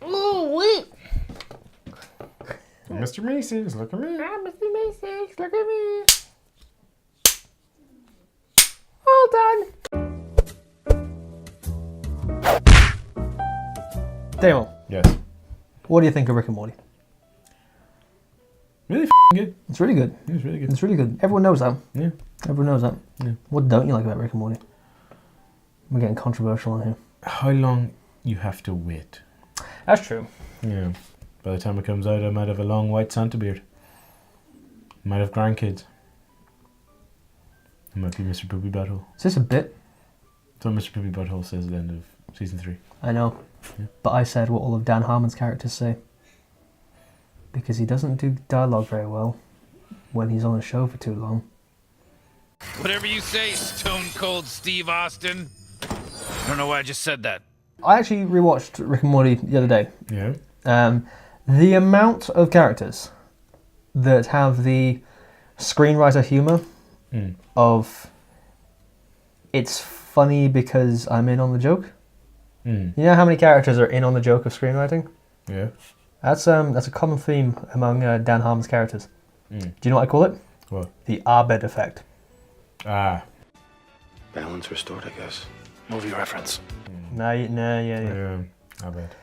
Oh, wait. Mr. Meeseeks, look at me. Mr. Meeseeks, look at me. Well done. Damo. Yes. What do you think of Rick and Morty? Really good. It's really good. It's really good. It's really good. Everyone knows that. Yeah. Everyone knows that. Yeah. What don't you like about Rick and Morty? We're getting controversial on here. How long you have to wait? That's true. Yeah. By the time it comes out, I might have a long white Santa beard. Might have grandkids. I might be Mr. Poopy Butthole. Is this a bit? That's what Mr. Poopy Butthole says at the end of season 3. I know. Yeah. But I said what all of Dan Harmon's characters say. Because he doesn't do dialogue very well when he's on a show for too long. Whatever you say, Stone Cold Steve Austin. I don't know why I just said that. I actually rewatched Rick and Morty the other day. Yeah. The amount of characters that have the screenwriter humour of it's funny because I'm in on the joke. You know how many characters are in on the joke of screenwriting? Yeah. That's a common theme among Dan Harmon's characters. Do you know what I call it? What? The Abed effect. Ah. Balance restored, I guess. Movie reference. Yeah. I bet.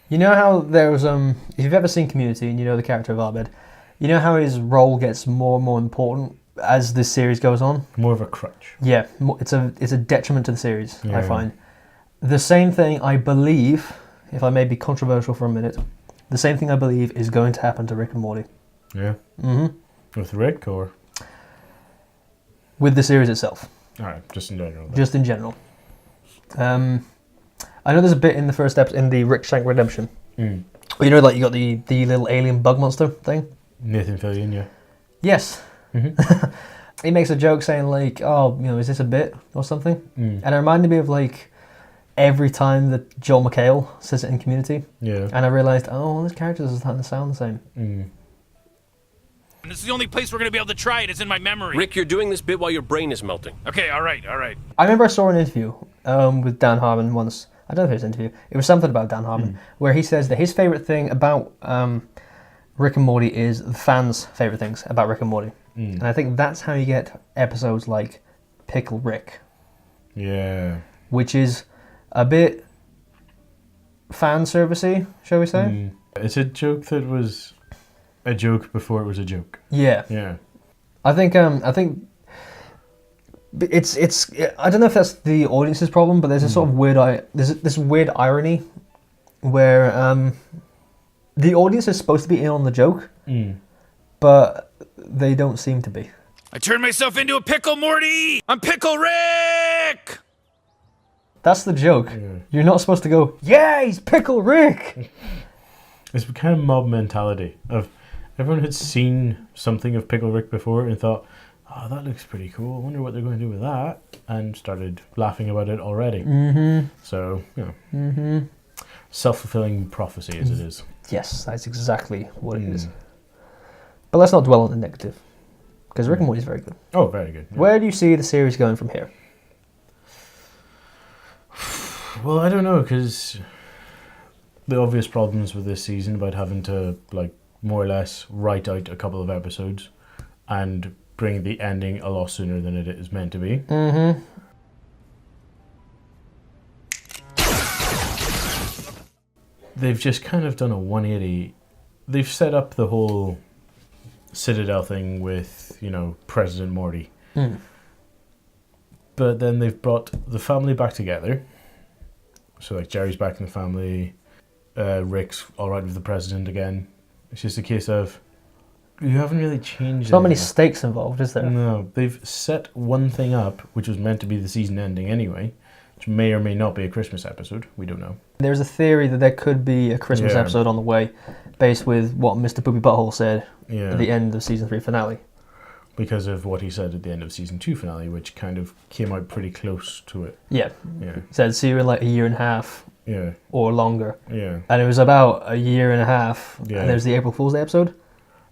You know how there's if you've ever seen Community and you know the character of Abed, you know how his role gets more and more important as this series goes on? More of a crutch. Yeah, it's a detriment to the series, Yeah. I find. The same thing, I believe, if I may be controversial for a minute, the same thing I believe is going to happen to Rick and Morty. Yeah. Mm-hmm. With Rick or? With the series itself. Alright, just in general. Then. Just in general. I know there's a bit in the first episode, in the Rick Shank Redemption. You know, like you got the little alien bug monster thing? Nathan Fillion, yeah. Yes. He makes a joke saying like, oh, you know, is this a bit or something? And it reminded me of like every time that Joel McHale says it in Community. Yeah. And I realised, oh, these characters are starting to sound the same. And this is the only place we're going to be able to try it is in my memory. Rick, you're doing this bit while your brain is melting. Okay, all right. I remember I saw an interview with Dan Harmon once. I don't know if it was an interview. It was something about Dan Harmon, where he says that his favourite thing about Rick and Morty is the fans' favourite things about Rick and Morty. And I think that's how you get episodes like Pickle Rick. Yeah. Which is a bit fan servicey, shall we say? It's a joke that was a joke before it was a joke. Yeah. Yeah. I think it's I don't know if that's the audience's problem, but there's a sort of weird there's this weird irony where the audience is supposed to be in on the joke, but they don't seem to be. I turned myself into a pickle, Morty! I'm Pickle Rick! That's the joke. Yeah. You're not supposed to go, yeah, he's Pickle Rick! It's kind of mob mentality of everyone had seen something of Pickle Rick before and thought, oh, that looks pretty cool. I wonder what they're going to do with that. And started laughing about it already. So, you know, self-fulfilling prophecy as it is. Yes, that's exactly what it is. But let's not dwell on the negative, because Rick and Morty is very good. Oh, very good. Yeah. Where do you see the series going from here? Well, I don't know, because the obvious problems with this season about having to, like, more or less write out a couple of episodes and bring the ending a lot sooner than it is meant to be. They've just kind of done a 180. They've set up the whole Citadel thing with, you know, President Morty. But then they've brought the family back together. So, like, Jerry's back in the family. Rick's all right with the president again. It's just a case of you haven't really changed. There's not many stakes involved, is there? No, they've set one thing up, which was meant to be the season ending anyway, which may or may not be a Christmas episode. We don't know. There's a theory that there could be a Christmas episode on the way, based with what Mr. Poopy Butthole said at the end of season 3 finale. Because of what he said at the end of season 2 finale, which kind of came out pretty close to it. Yeah. Yeah. Said, see you in like a year and a half. Yeah. Or longer. Yeah. And it was about a year and a half. Yeah. And there's the April Fool's Day episode.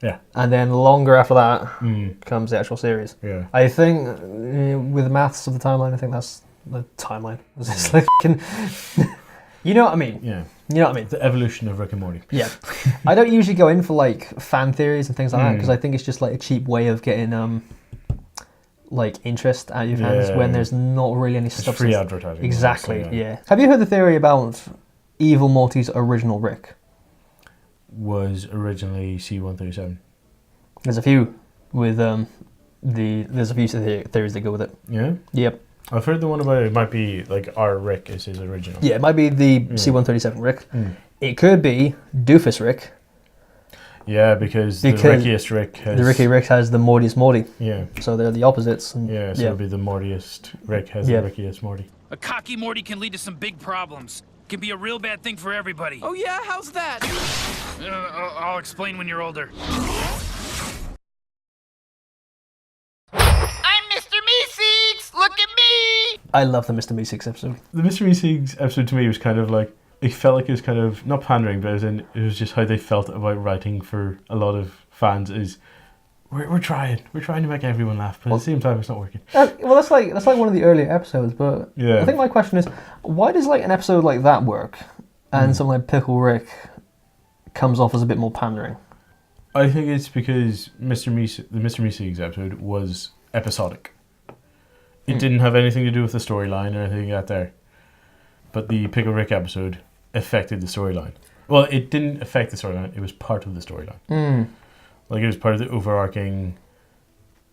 Yeah. And then longer after that comes the actual series. Yeah. I think with the maths of the timeline, I think that's the timeline. It's like You know what I mean? Yeah. You know what I mean? The evolution of Rick and Morty. Yeah. I don't usually go in for like fan theories and things like that because I think it's just like a cheap way of getting like interest out of your fans when there's not really any substance. Free advertising. Exactly. So, yeah. Have you heard the theory about Evil Morty's original Rick? Was originally C-137. There's a few with there's a few theories that go with it. Yeah. Yep. I've heard the one about it might be like our Rick is his original. Yeah, it might be the C-137 Rick. It could be Doofus Rick. Yeah, because the Rickiest Rick has... The Ricky Rick has the Mortiest Morty. Yeah. So they're the opposites. And, yeah, so it'll be the Mortiest Rick has the Rickiest Morty. A cocky Morty can lead to some big problems. Can be a real bad thing for everybody. Oh yeah, how's that? I'll explain when you're older. I'm Mr. Meeseeks! Look at me! I love the Mr. Meeseeks episode. The Mr. Meeseeks episode to me was kind of like... It felt like it was kind of... Not pandering, but it was just how they felt about writing for a lot of fans is... We're trying. We're trying to make everyone laugh, but at the same time, it's not working. Well, that's like one of the earlier episodes, but yeah. I think my question is, why does like an episode like that work, and something like Pickle Rick comes off as a bit more pandering? I think it's because the Mr. Meeseeks episode was episodic. It didn't have anything to do with the storyline or anything like that there. But the Pickle Rick episode affected the storyline. Well, it didn't affect the storyline, it was part of the storyline. Like, it was part of the overarching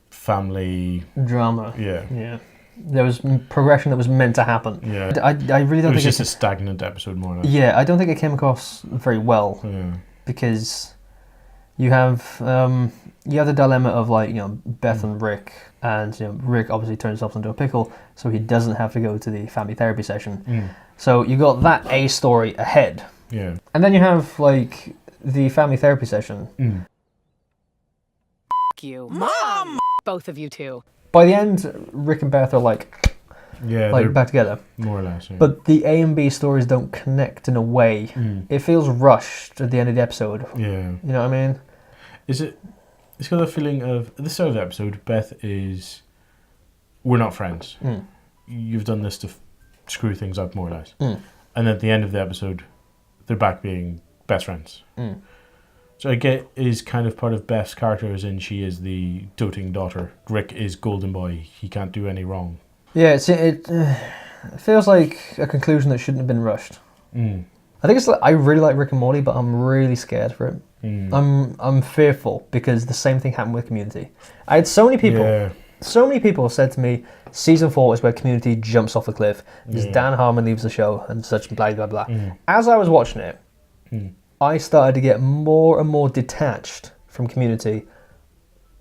family... Drama. Yeah. Yeah. There was progression that was meant to happen. Yeah. I really don't think it was just a stagnant episode, more or less. Yeah, I don't think it came across very well. Yeah. Because you have the dilemma of, like, you know, Beth and Rick, and, you know, Rick obviously turns himself into a pickle, so he doesn't have to go to the family therapy session. So you got that A story ahead. Yeah. And then you have, like, the family therapy session. You. Mom! Both of you two. By the end, Rick and Beth are like back together. More or less, yeah. But the A and B stories don't connect in a way. It feels rushed at the end of the episode. Yeah. You know what I mean? It's got a feeling of, at the start of the episode, Beth is, we're not friends. You've done this to screw things up, more or less. And at the end of the episode, they're back being best friends. So I get is kind of part of Beth's character, as in she is the doting daughter. Rick is golden boy. He can't do any wrong. Yeah, it feels like a conclusion that shouldn't have been rushed. I think it's like, I really like Rick and Morty, but I'm really scared for it. I'm fearful because the same thing happened with Community. I had so many people said to me, season 4 is where Community jumps off the cliff because Dan Harmon leaves the show and such blah blah blah. As I was watching it, I started to get more and more detached from Community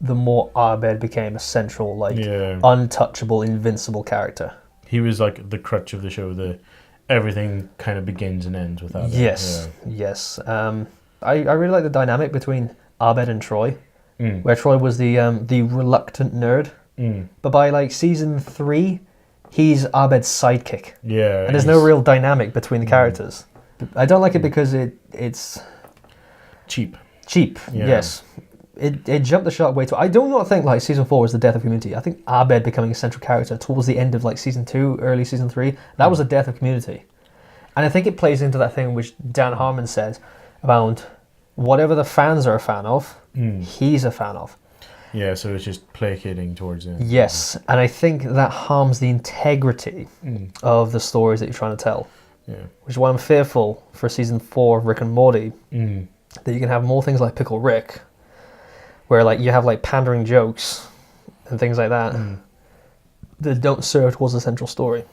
the more Abed became a central, like, untouchable, invincible character. He was like the crutch of the show. Everything kind of begins and ends with Abed. Yes. I really like the dynamic between Abed and Troy, where Troy was the reluctant nerd. But by like season 3, he's Abed's sidekick. Yeah. And there's no real dynamic between the characters. I don't like it because it's cheap. Yes. It jumped the shark way too. I do not think like season 4 was the death of Community. I think Abed becoming a central character towards the end of like season 2, early season 3, that was the death of Community. And I think it plays into that thing which Dan Harmon says about whatever the fans are a fan of, he's a fan of. Yeah, so it's just placating towards it. Yes, and I think that harms the integrity of the stories that you're trying to tell. Yeah. Which is why I'm fearful for season 4 of Rick and Morty that you can have more things like Pickle Rick, where like you have like pandering jokes and things like that that don't serve towards the central story.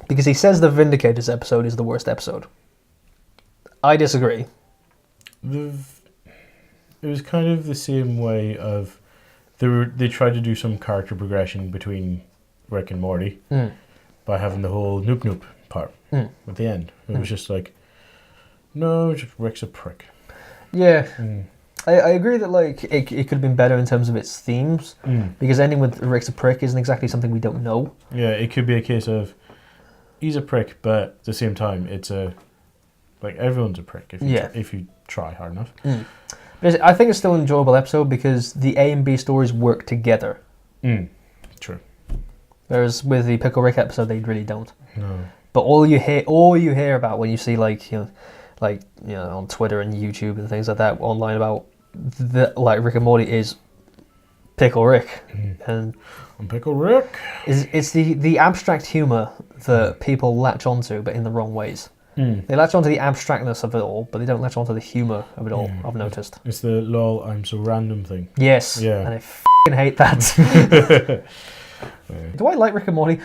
Because he says the Vindicators episode is the worst episode. I disagree. It was kind of the same way of they tried to do some character progression between Rick and Morty by having the whole Noop Noop part at the end. It was just like, no, just Rick's a prick. Yeah. I agree that like it could have been better in terms of its themes because ending with Rick's a prick isn't exactly something we don't know. Yeah, it could be a case of he's a prick, but at the same time it's like everyone's a prick if you try hard enough. But I think it's still an enjoyable episode because the A and B stories work together. True. Whereas with the Pickle Rick episode, they really don't. No. But all you hear about when you see on Twitter and YouTube and things like that online about Rick and Morty is Pickle Rick, and Pickle Rick. It's the abstract humor that people latch onto, but in the wrong ways. They latch onto the abstractness of it all, but they don't latch onto the humor of it all. I've noticed. It's the lol, I'm so random thing. Yes. Yeah. And I f***ing hate that. Do I like Rick and Morty?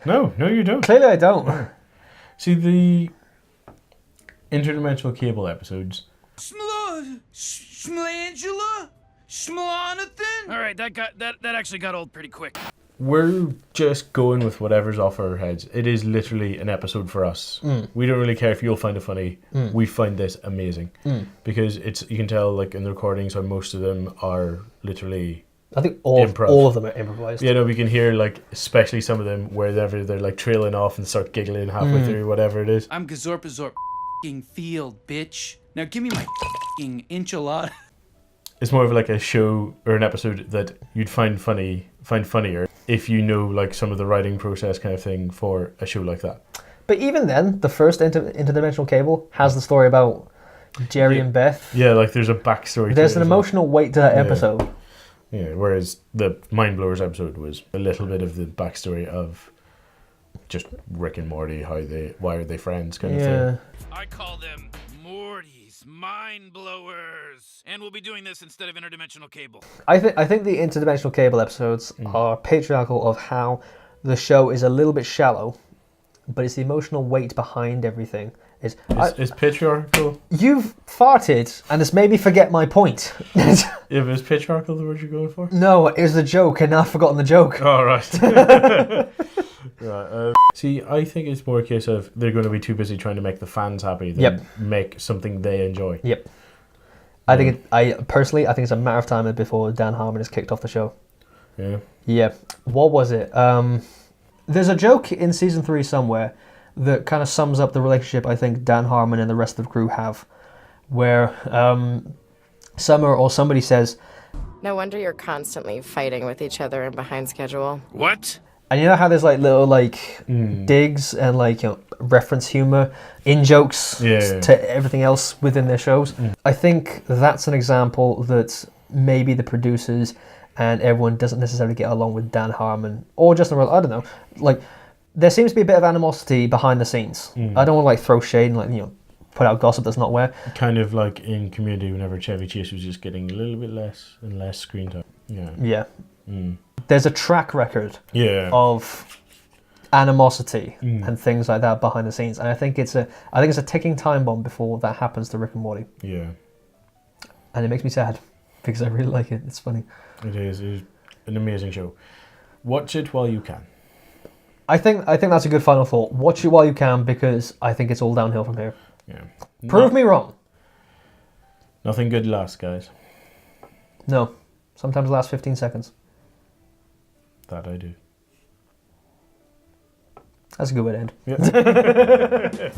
No, you don't. Clearly, I don't. See the Interdimensional Cable episodes. Smlangela? Smlonathan? All right, that actually got old pretty quick. We're just going with whatever's off our heads. It is literally an episode for us. We don't really care if you'll find it funny. We find this amazing because you can tell like in the recordings how most of them are literally. I think all of them are improvised. Yeah, no, we can hear like especially some of them wherever they're like trailing off and start giggling halfway through whatever it is. I'm Gazorpazorp field, bitch. Now give me my enchilada. It's more of like a show or an episode that you'd find funnier if you know like some of the writing process kind of thing for a show like that. But even then, the first Interdimensional Cable has the story about Jerry and Beth. Yeah, like there's a backstory. There's an emotional weight to that episode. Yeah, whereas the Mind Blowers episode was a little bit of the backstory of just Rick and Morty, why are they friends kind of thing. I call them Morty's Mind Blowers. And we'll be doing this instead of Interdimensional Cable. I think the Interdimensional Cable episodes are patriarchal of how the show is a little bit shallow, but it's the emotional weight behind everything. Is patriarchal? You've farted, and it's made me forget my point. If it's patriarchal the word you're going for? No, it was a joke, and I've forgotten the joke. Oh, right. Right. See, I think it's more a case of they're going to be too busy trying to make the fans happy than make something they enjoy. Yep. I personally think it's a matter of time before Dan Harmon is kicked off the show. Yeah. Yeah. What was it? There's a joke in season 3 somewhere that kind of sums up the relationship I think Dan Harmon and the rest of the crew have, where Summer or somebody says, "No wonder you're constantly fighting with each other and behind schedule." What? And you know how there's like little digs and reference humor, in jokes to everything else within their shows. I think that's an example that maybe the producers and everyone doesn't necessarily get along with Dan Harmon or Justin Roiland. I don't know. Like, there seems to be a bit of animosity behind the scenes. I don't want to throw shade and put out gossip that's not where. Kind of like in Community whenever Chevy Chase was just getting a little bit less and less screen time. Yeah. There's a track record of animosity and things like that behind the scenes, and I think it's a ticking time bomb before that happens to Rick and Morty. Yeah. And it makes me sad because I really like it. It's funny. It is an amazing show. Watch it while you can. I think that's a good final thought. Watch it while you can, because I think it's all downhill from here. Yeah. Prove me wrong. Nothing good lasts, guys. No. Sometimes it lasts 15 seconds. That I do. That's a good way to end. Yeah.